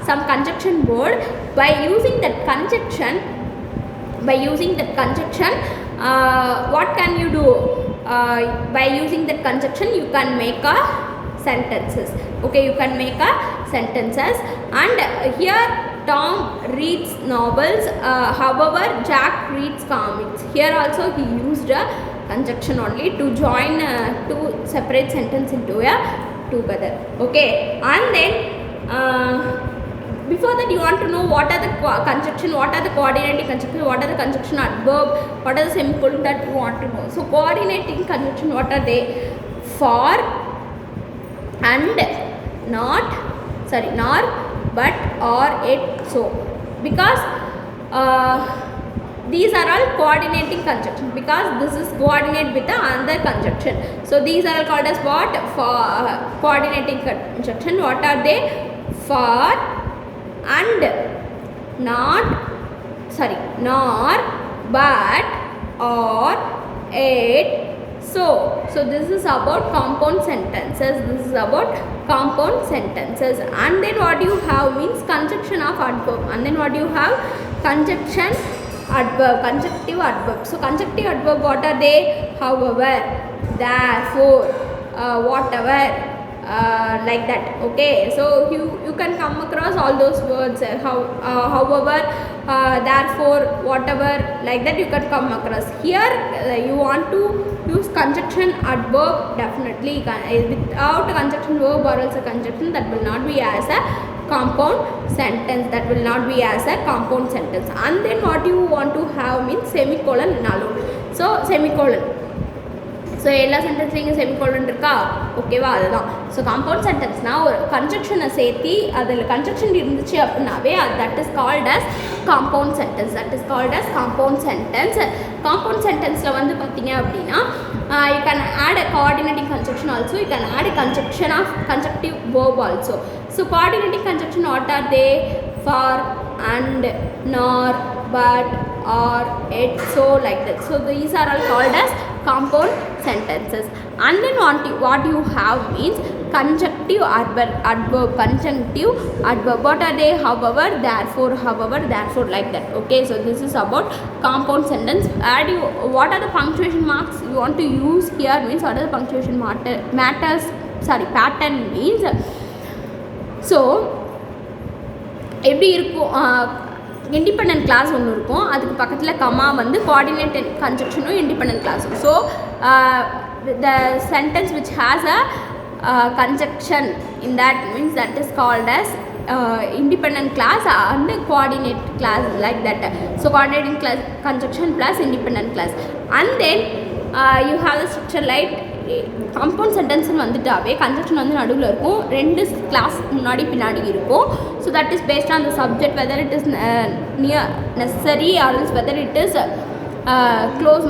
some conjunction word. By using that conjunction, what can you do? By using that conjunction you can make a sentences. Okay, you can make a sentences. And here Tom reads novels, however Jack reads comics. Here also he used a conjunction only to join two separate sentence into a together. Okay, and then before that you want to know what are the conjunction, what are the coordinating conjunction, what are the conjunction adverb, what are the semicolon, that you want to know. So coordinating conjunction, what are they? For, and, not, sorry, nor, but, or, it, so. Because these are all coordinating conjunction, because this is coordinate with the another conjunction. So these are called as what? For coordinating conjunction. What are they? For, and, not, sorry, nor, but, or, it, so. So this is about compound sentences. And then what you have means conjunction of adverb. And then what you have? Conjunction adverb, conjunctive adverb. So conjunctive adverb, what are they? However, therefore, whatever, like that. Okay, so you can come across all those words, however, therefore, whatever, like that you can come across. Here you want to use conjunction adverb, definitely. Without conjunction verb or else a conjunction, that will not be as a compound sentence. And then what you want to have means semicolon and alone. So semicolon, so எல்லா சென்டென்ஸ்லேயும் semicolon இருக்கா? ஓகேவா, அதுதான். So compound சென்டென்ஸ்னால் ஒரு கன்ஜக்ஷனை சேர்த்தி அதில் conjunction இருந்துச்சு அப்படின்னாவே that is called as compound sentence. Compound சென்டென்ஸில் வந்து பார்த்தீங்க அப்படின்னா you can add a coordinating conjunction also, you can add a conjunction of conjunctive verb also. So coordinating conjunction what are they? For, and, nor, but, or, it, so, like that. So these are all called as compound sentences. And then what you have means conjunctive adverb, conjunctive adverb. What are they? However, therefore, like that. Okay, so this is about compound sentence. What are the punctuation marks you want to use here means what are the punctuation pattern means. So எப்படி இருக்கும், independent class ஒன்று இருக்கும், அதுக்கு பக்கத்தில் comma வந்து coordinated கன்ஜக்ஷனும் independent கிளாஸும். So the sentence which has a conjunction in that means that is called as independent class and coordinate class, like that. So coordinating class conjunction plus independent class, and then you have the structure like compound sentence வந்துட்டாவே conjunction வந்து நடுவில் இருக்கும், ரெண்டு class முன்னாடி பின்னாடி இருக்கும். So that is based on the subject whether it is near necessary or else whether it is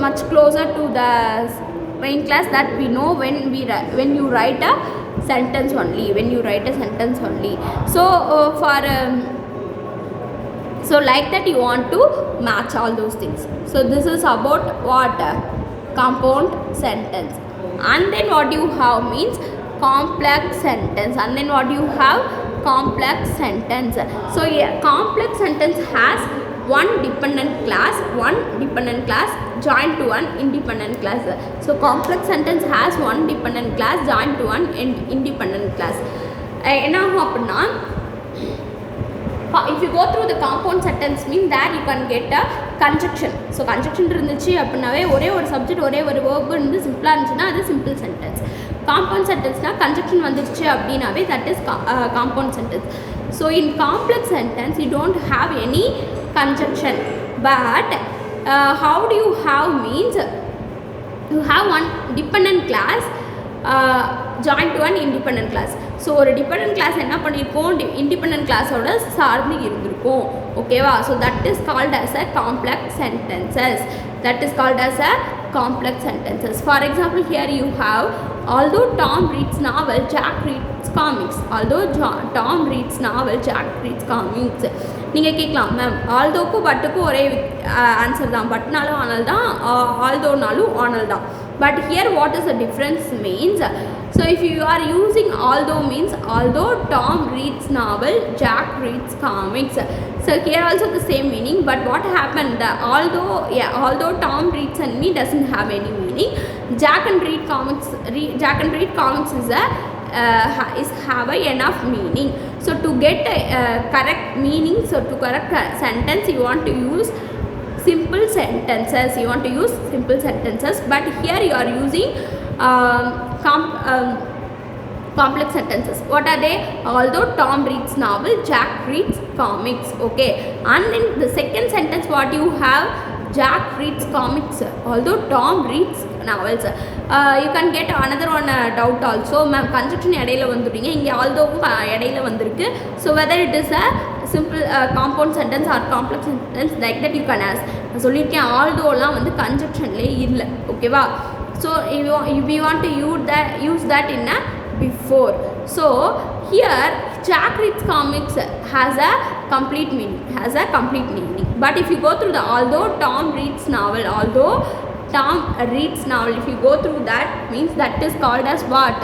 much closer to the main class, that we know when you write a sentence only, so so like that you want to match all those things. So this is about what compound sentence. And then what you have means complex sentence, and then what you have complex sentence. So yeah, complex sentence has one dependent class joined to one independent class. So complex sentence has one dependent class joined to one independent class. என்ன ஆகும் அப்படின்னா, if you go through the compound sentence mean that you can get a conjunction. So conjunction இருந்துச்சு அப்படின்னாவே ஒரே ஒரு subject ஒரே ஒரு verb இருந்து சிம்பிளாக இருந்துச்சுன்னா அது simple sentence. compound sentenceனா conjunction வந்துருச்சு அப்படின்னாவே that is compound sentence. So in complex sentence you don't have any conjunction, but how do you have means you have one dependent class joined to one independent class. ஸோ ஒரு dependent class என்ன பண்ணியிருக்கோம், independent கிளாஸோட சார்ந்து இருந்திருக்கும். ஓகேவா? So that is called as a complex sentences. For example here you have although Tom reads novel, Jack reads comics. Tom reads novel, Jack reads comics. நீங்கள் கேட்கலாம், மேம் ஆல்தோக்கும் பட்டுக்கும் ஒரே ஆன்சர் தான், பட்னாலும் ஆனால் தான், ஆல்தோனாலும் ஆனால் தான். But here what is the difference means, so if you are using although means although Tom reads novel, Jack reads comics. So here also the same meaning, but what happened, although Tom reads and me doesn't have any meaning. Jack and read comics is have a enough meaning. So to get a correct meaning, so to correct sentence you want to use simple sentences, but here you are using complex sentences. What are they? Although Tom reads novel, Jack reads comics. Okay, and in the second sentence what you have, Jack reads comics although Tom reads novels. You can get another one doubt also, ma'am conjunction இடையில வந்துட்டீங்க, இங்கே although இடையில வந்திருக்கு. So whether it is a simple compound sentence or complex sentence, like that you can ask. நான் சொல்லியிருக்கேன் although-லாம் வந்து conjunctionலே இல்லை. ஓகேவா? So if you want to use that in a before. So here Jack reads comics has a complete meaning, but if you go through the although Tom reads novel, if you go through that means that is called as what,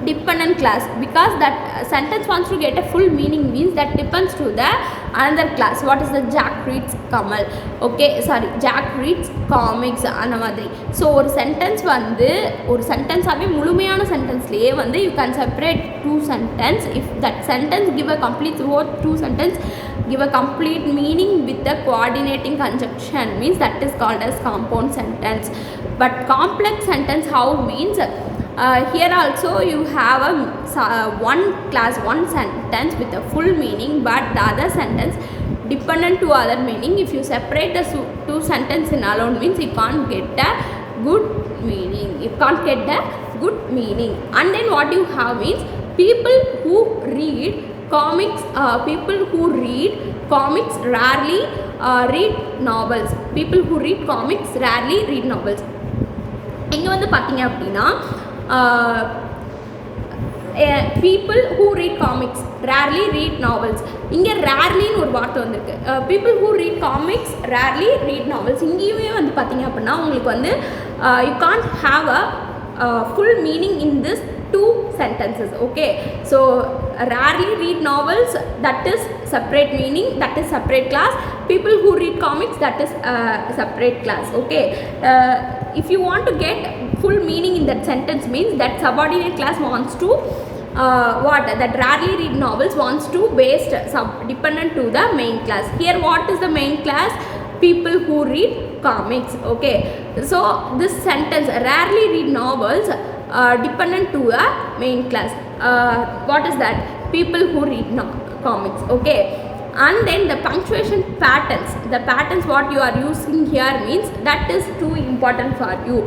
dependent class, because that sentence wants to get a full meaning means that depends to the another class. What is the Jack reads Jack reads comics அந்த மாதிரி. So ஒரு sentence வந்து ஒரு சென்டென்ஸாகவே முழுமையான சென்டென்ஸ்லேயே வந்து you can separate two sentence. If that sentence give a complete word, two sentence give a complete meaning with the coordinating conjunction means that is called as compound sentence. But complex sentence how means, here also you have one sentence with a full meaning, but the other sentence dependent to other meaning. If you separate the two sentences in alone means you can't get a good meaning. And then what you have means people who read comics rarely read novels. இங்கே வந்து பார்த்தீங்க அப்படின்னா people who read comics rarely read novels. இங்கே ரேர்லின்னு ஒரு வார்த்தை வந்திருக்கு. people who read comics rarely read novels. இங்கேயுமே வந்து பார்த்தீங்க அப்படின்னா உங்களுக்கு வந்து you can't have a full meaning in this two sentences. Okay, so rarely read novels, that is separate meaning, that is separate class. People who read comics, that is separate class. Okay, if you want to get full meaning in that sentence, means that subordinate class wants to that rarely read novels wants to based dependent to the main class. Here what is the main class? People who read comics. Okay, so this sentence rarely read novels dependent to a main class. What is that? People who read comics. Okay, and then the punctuation patterns, the patterns what you are using here means that is too important for you.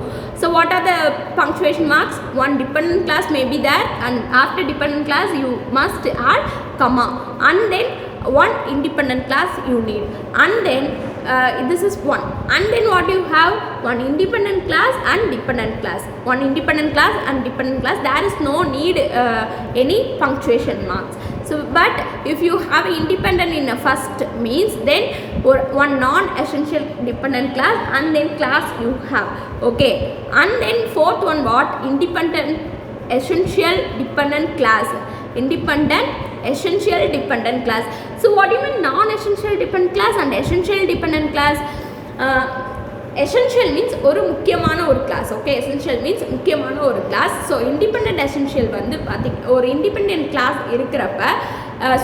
So what are the punctuation marks? One dependent class may be there, and after dependent class you must add comma, and then one independent class you need, and then this is one, and then what you have? One independent class and dependent class, one independent class and dependent class. There is no need any punctuation marks. So but if you have independent in a first means, then one non-essential dependent class and then class you have. Okay, and then fourth one, what? Independent essential dependent class, independent essential dependent class. So what do you mean non-essential dependent class and essential dependent class? Essential means ஒரு முக்கியமான ஒரு class. Okay, essential means முக்கியமான ஒரு class. So independent essential வந்து ஒரு independent clause இருக்கிறப்ப,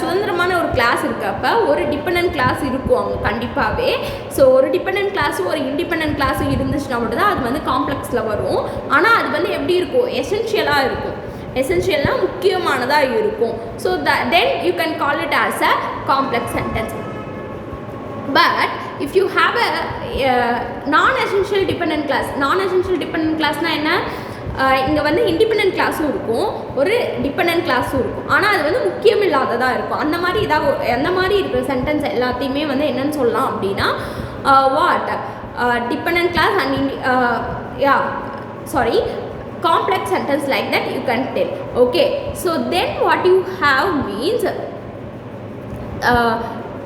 சுதந்திரமான ஒரு கிளாஸ் இருக்கிறப்ப ஒரு டிபெண்ட் கிளாஸ் இருக்கும் அவங்க கண்டிப்பாகவே. ஸோ ஒரு டிபெண்ட் கிளாஸும் ஒரு இண்டிபெண்ட் கிளாஸும் இருந்துச்சுன்னா மட்டும் தான் அது வந்து காம்ப்ளெக்ஸில் வரும். ஆனால் அது வந்து எப்படி இருக்கும்? எசென்ஷியலாக இருக்கும். எசென்ஷியல்னால் முக்கியமானதாக இருக்கும். So then you can call it as a complex sentence. But if you have a non-essential dependent class, non-essential dependent classனா என்ன? இங்கே வந்து இண்டிபெண்ட் கிளாஸும் இருக்கும், ஒரு டிபெண்ட் கிளாஸும் இருக்கும், ஆனால் அது வந்து முக்கியம் இல்லாததாக இருக்கும். அந்த மாதிரி அந்த மாதிரி இருக்கிற சென்டென்ஸ் எல்லாத்தையுமே வந்து என்னன்னு சொல்லலாம் அப்படின்னா what depend class and complex sentence like that you can tell. Okay, so then what you have means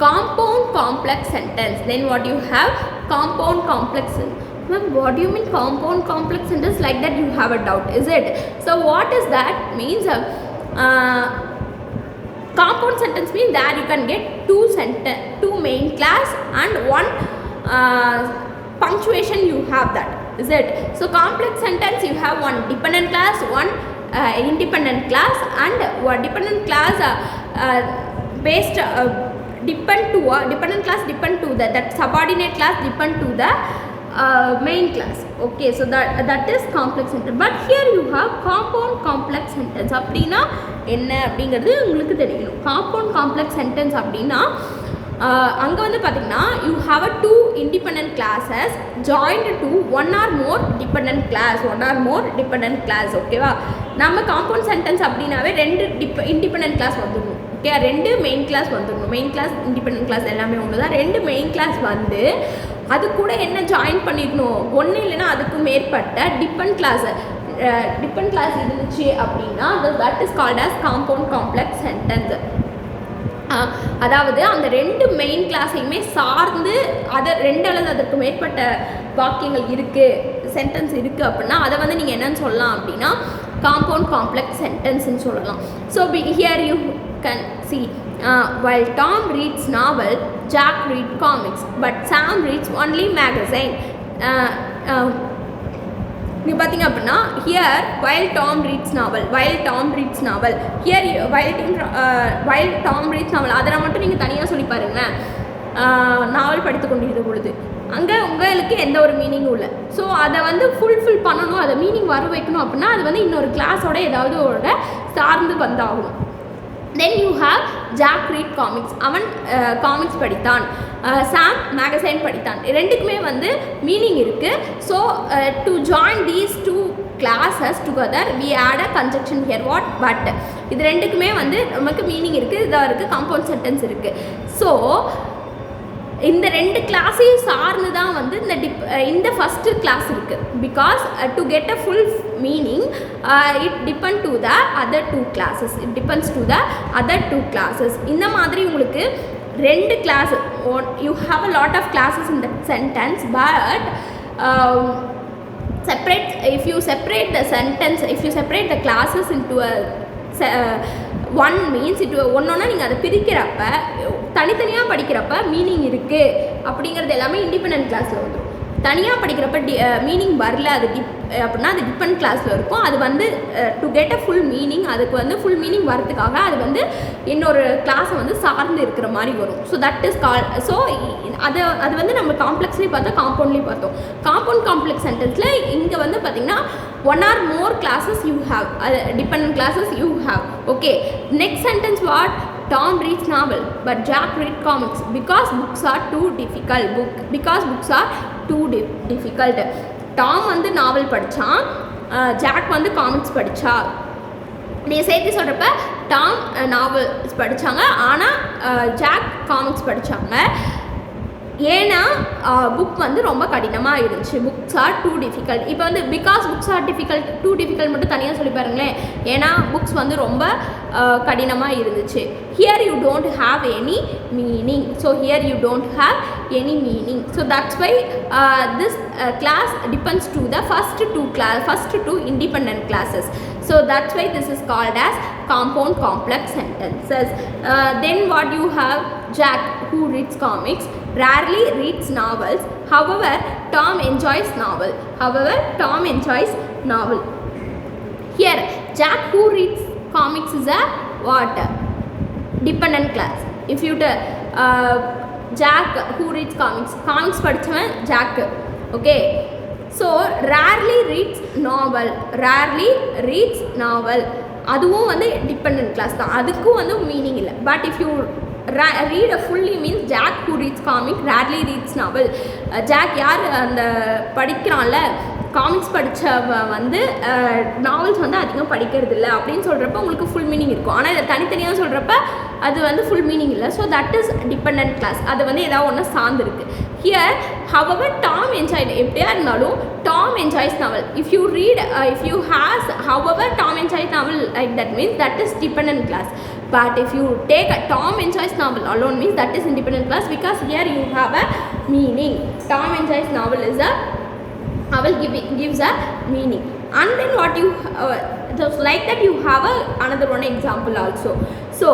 compound complex sentence. Then what you have? Compound complex sentence. Ma'am, what do you mean compound complex sentence? Like that you have a doubt, is it? So what is that means? Compound sentence means that you can get two main class and one punctuation you have that, is it? So complex sentence you have one dependent class, one independent class, and one dependent class based dependent class depend to that subordinate class depend to the main class. Okay, so that is complex sentence. But here you have compound complex sentence. அப்படின்னா என்ன அப்படிங்கிறது உங்களுக்கு தெரியணும். compound complex sentence அப்படின்னா அங்கே வந்து பார்த்தீங்கன்னா you have a two independent classes joined to one or more dependent class. ஓகேவா? நம்ம compound sentence அப்படின்னாவே ரெண்டு independent class வந்துடணும். ஓகே, ரெண்டு மெயின் கிளாஸ் வந்துடணும். மெயின் கிளாஸ் இண்டிபெண்ட் கிளாஸ் எல்லாமே ஒன்று தான். ரெண்டு மெயின் கிளாஸ் வந்து அது கூட என்ன ஜாயின் பண்ணிடணும்? ஒன்று இல்லைன்னா அதுக்கு மேற்பட்ட டிபெண்ட் கிளாஸ் இருந்துச்சு அப்படின்னா that is called as compound complex sentence. அதாவது அந்த ரெண்டு மெயின் கிளாஸையுமே சார்ந்து அதை ரெண்டு அல்லது அதற்கு மேற்பட்ட வாக்கியங்கள் இருக்குது, சென்டென்ஸ் இருக்குது அப்படின்னா அதை வந்து நீங்கள் என்னன்னு சொல்லலாம் அப்படின்னா காம்பவுண்ட் காம்ப்ளெக்ஸ் சென்டென்ஸ்ன்னு சொல்லலாம். So here you can see while Tom reads novel, Jack reads comics, but Sam reads only magazine. நீ பார்த்தீங்க அப்படின்னா here while Tom reads novel, here while Tom reads novel அதை மட்டும் நீங்கள் தனியாக சொல்லி பாருங்களேன். நாவல் படித்து கொண்டிருந்த பொழுது அங்கே உங்களுக்கு எந்த ஒரு மீனிங்கும் இல்லை. ஸோ அதை வந்து ஃபுல்ஃபில் பண்ணணும், அதை மீனிங் வர வைக்கணும் அப்படின்னா அது வந்து இன்னொரு கிளாஸோட ஏதாவது ஒரு சார்ந்து வந்தாகும். Then you have Jack read comics, அவன் காமிக்ஸ் படித்தான், சாம் மேகசைன் படித்தான். ரெண்டுக்குமே வந்து மீனிங் இருக்குது. So to join these two classes together we add a conjunction here. what? but. இது ரெண்டுக்குமே வந்து நமக்கு மீனிங் இருக்குது, இதாக இருக்குது, காம்பவுண்ட் சென்டென்ஸ் இருக்குது. ஸோ இந்த ரெண்டு கிளாஸையும் சார்ந்து தான் வந்து இந்த ஃபஸ்ட்டு கிளாஸ் இருக்குது. Because to get a full meaning it depend to the other two classes, இந்த மாதிரி உங்களுக்கு ரெண்டு class you have a lot of classes in the sentence. But separate, if you separate the sentence, if you separate the classes into a one means it ஒன்னொன்னா நீங்கள் அதை பிரிக்கிறப்ப தனித்தனியாக படிக்கிறப்ப meaning இருக்குது அப்படிங்கிறது எல்லாமே இண்டிபெண்டன்ட் கிளாஸில் வந்துடும். தனியாக படிக்கிறப்ப மீனிங் வரல அது அப்படின்னா அது டிபெண்ட் கிளாஸில் இருக்கும். அது வந்து to get a full meaning, அதுக்கு வந்து ஃபுல் மீனிங் வரதுக்காக அது வந்து இன்னொரு கிளாஸை வந்து சார்ந்து இருக்கிற மாதிரி வரும். So that is call. So அது வந்து நம்ம காம்ப்ளெக்ஸ்லேயும் பார்த்தோம், காம்பவுண்ட்லேயும் பார்த்தோம். காம்பவுண்ட் காம்ப்ளெக்ஸ் சென்டென்ஸில் இங்கே வந்து பார்த்திங்கன்னா one or more classes you have, dependent classes you have. Okay, next sentence what? Tom reads novel but Jack read comics because books are too difficult. Because books are too difficult. Tom வந்து நாவல் படித்தான், jack வந்து comics படித்தா. நீங்கள் சேர்த்து சொல்கிறப்ப Tom novels படித்தாங்க, ஆனால் jack comics படித்தாங்க. ஏன்னா புக் வந்து ரொம்ப கடினமாக இருந்துச்சு. Books are too difficult. இப்போ வந்து because books are difficult, too difficult மட்டும் தனியாக சொல்லி பாருங்களேன். ஏன்னா புக்ஸ் வந்து ரொம்ப கடினமாக இருந்துச்சு. Here you don't have any meaning. So here you don't have any meaning. So that's why this class depends to the first two independent classes. So that's why this is called as compound complex sentences. Then what you have? Jack, who reads comics, rarely reads novels. However, Tom enjoys novel. Here, Jack, who reads comics is a what? Dependent class. If you Jack, who reads comics படிச்சவன் Jack. Okay, so rarely reads novel. அதுவும் வந்து dependent class தான், அதுக்கும் வந்து meaning இல்லை. But if you read a fully means Jack who reads comic rarely reads novel. Jack யார் அந்த படிக்கிறான்ல comics படித்தவ வந்து நாவல்ஸ் வந்து அதிகம் படிக்கிறது இல்லை அப்படின்னு சொல்கிறப்ப உங்களுக்கு ஃபுல் மீனிங் இருக்கும். ஆனால் இதை தனித்தனியாக சொல்கிறப்ப அது வந்து ஃபுல் மீனிங் இல்லை. So that is dependent clause. அது வந்து ஏதாவது ஒன்று சார்ந்துருக்கு. ஹியர் however Tom enjoyed, எப்படியா இருந்தாலும் Tom enjoys novel. If you has however Tom enjoys novel, like that means that is dependent class. But if you take a Tom enjoys novel alone means that is independent class, because here you have a meaning. Tom enjoys novel is a novel gives a meaning. And then what you just like that you have another one example also. So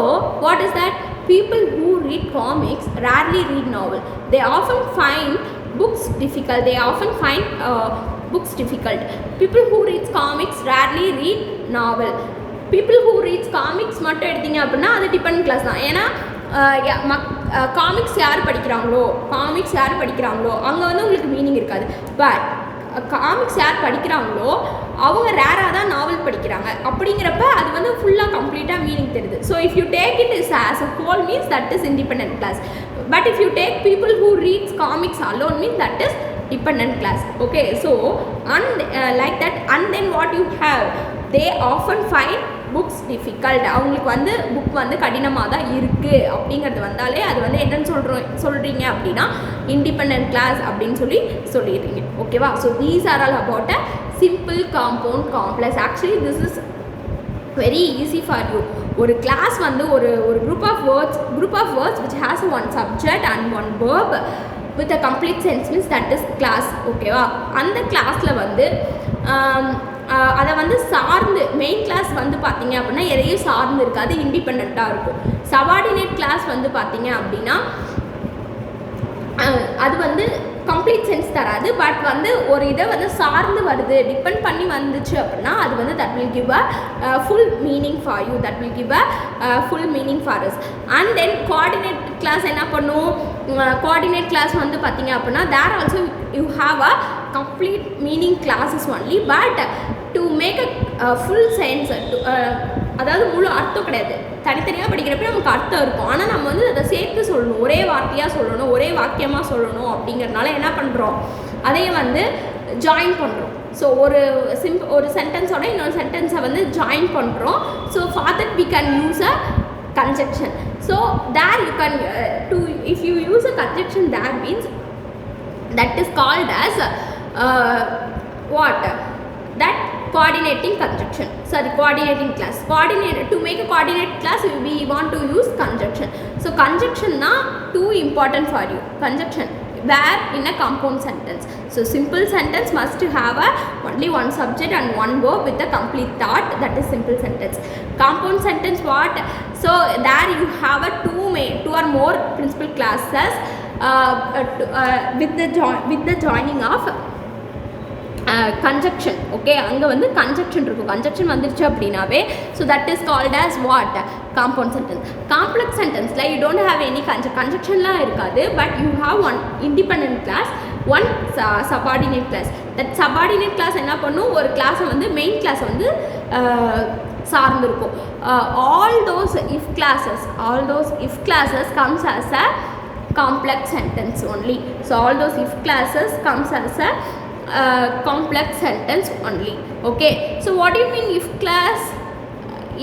what is that? People who read comics rarely read novel. They often find books difficult. People who read comics rarely read novel. People who read comics மட்டும் எடுத்தீங்க அப்படின்னா அது dependent class தான். ஏன்னா comics யார் படிக்கிறாங்களோ அங்கே வந்து உங்களுக்கு மீனிங் இருக்காது. பட் காமிக்ஸ் யார் படிக்கிறாங்களோ அவங்க ரேராக தான் நாவல் படிக்கிறாங்க. அப்படிங்கிறப்ப அது வந்து ஃபுல்லாக கம்ப்ளீட்டாக மீனிங் தெரியுது. So if you take it is as a whole means that is independent class. But if you take people who reads comics alone means that is dependent class. Okay, so and like that, and then what you have, they often find books difficult. அவங்களுக்கு வந்து book வந்து கடினமாக தான் இருக்குது அப்படிங்கிறது வந்தாலே அது வந்து என்னன்னு சொல்கிறீங்க அப்படின்னா இண்டிபெண்டன்ட் கிளாஸ் அப்படின்னு சொல்லிடுறீங்க. ஓகேவா? So these are all about a simple compound complex. Actually this is very easy for you. ஒரு கிளாஸ் வந்து ஒரு group of words which has one subject and one verb with a complete sense means that is class. ஓகேவா? அந்த கிளாஸில் வந்து அதை வந்து சார்ந்து மெயின் கிளாஸ் வந்து பார்த்தீங்க அப்படின்னா எதையும் சார்ந்து இருக்காது, இண்டிபெண்ட்டாக இருக்கும். சபார்டினேட் கிளாஸ் வந்து பார்த்தீங்க அப்படின்னா அது வந்து கம்ப்ளீட் சென்ஸ் தராது. பட் வந்து ஒரு இதை வந்து சார்ந்து வருது, டிபெண்ட் பண்ணி வந்துச்சு அப்படின்னா அது வந்து that will give a full meaning for you, that will give a full meaning for us. And then coordinate clause என்ன பண்ணும்? கோஆர்டினேட் கிளாஸ் வந்து பார்த்தீங்க அப்படின்னா there also you have a complete meaning clauses only. But to make a full sense, அதாவது முழு அர்த்தம் கிடையாது, தனித்தனியாக படிக்கிறப்ப நமக்கு அர்த்தம் இருக்கும். ஆனால் நம்ம வந்து அதை சேர்த்து சொல்லணும், ஒரே வார்த்தையாக சொல்லணும், ஒரே வாக்கியமாக சொல்லணும். அப்படிங்கிறதுனால என்ன பண்ணுறோம், அதையும் வந்து ஜாயின் பண்ணுறோம். ஸோ ஒரு சென்டென்ஸோட இன்னொரு சென்டென்ஸை வந்து ஜாயின் பண்ணுறோம். So for that we can use a conjunction. So there you can if you use a conjunction, that means that is called as what? That coordinating conjunction. Sorry, coordinating class. To make a coordinate class we want to use conjunction. So conjunction na too important for you. Conjunction where in a compound sentence. So simple sentence must have only one subject and one verb with a complete thought. That is simple sentence. Compound sentence what? So there you have a two or more principal classes with the joining of conjunction. Okay, அங்கே வந்து conjunction இருக்கும். conjunction வந்துருச்சு அப்படின்னாவே so that is called as what? Compound sentence. Complex sentence like you don't have any conjunction-லாம் இருக்காது, but you have one independent class, one subordinate class. That subordinate class என்ன பண்ணும், ஒரு கிளாஸை வந்து மெயின் கிளாஸை வந்து சார்ந்திருக்கும். All those if classes comes as a complex sentence only. So all those if classes comes as a complex sentence only. Okay, so what do you mean if class?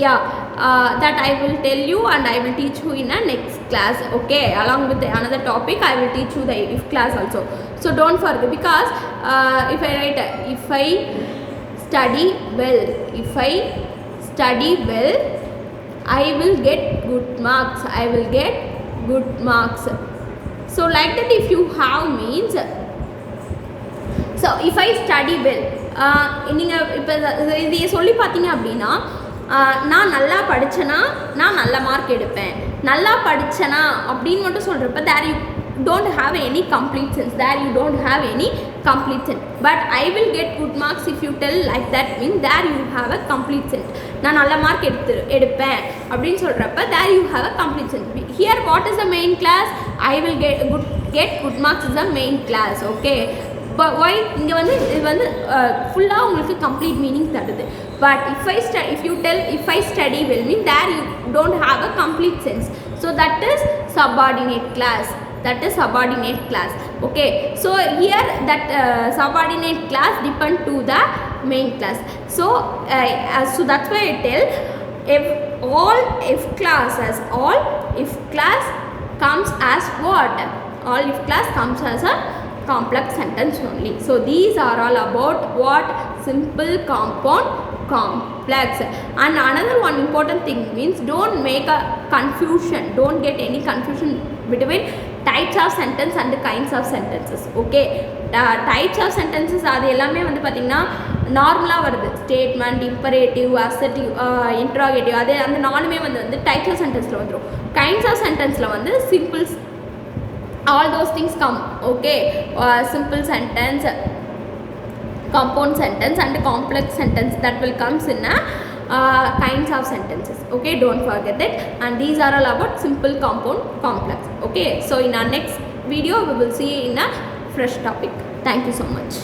Yeah, that I will tell you and I will teach you in a next class. Okay, along with another topic I will teach you the if class also. So don't forget, because if I write if I study well, I will get good marks. So like that if you have means, so if I study well, நீங்கள் இப்போ இதை சொல்லி பார்த்தீங்க அப்படின்னா, நான் நல்லா படித்தேன்னா நான் நல்ல மார்க் எடுப்பேன். நல்லா படித்தேனா அப்படின்னு மட்டும் சொல்கிறப்ப there you don't have any complete sense. But I will get good marks if you tell like that mean there you have a complete sense. நான் நல்ல மார்க் எடுப்பேன் அப்படின்னு சொல்கிறப்ப there you have a complete sense. Here what is the main class? I will get good marks is the main class. Okay, but why இங்கே வந்து இது வந்து ஃபுல்லாக உங்களுக்கு complete meaning தருது. But if you tell if I study well mean there you don't have a complete sense. So that is subordinate class. Okay, so here that subordinate class depend to the main class. So so that's why I tell all if class comes as what? All if class comes as a complex sentence only. So these are all about what? Simple, compound, complex. And another one important thing means don't make a confusion, don't get any confusion between types of sentence and kinds of sentences. Okay, types of sentences அது எல்லாமே வந்து பார்த்திங்கன்னா நார்மலாக வருது. Statement, imperative, assertive, interrogative, அது அந்த நாலுமே வந்து டைப்ஸ் ஆஃப் சென்டென்ஸில் வந்துடும். கைண்ட்ஸ் ஆஃப் சென்டென்ஸில் வந்து simple, all those things come. Okay, simple sentence, compound sentence and complex sentence that will comes in a kinds of sentences. Okay, don't forget that. And these are all about simple, compound, complex. Okay, so in our next video we will see in a fresh topic. Thank you so much.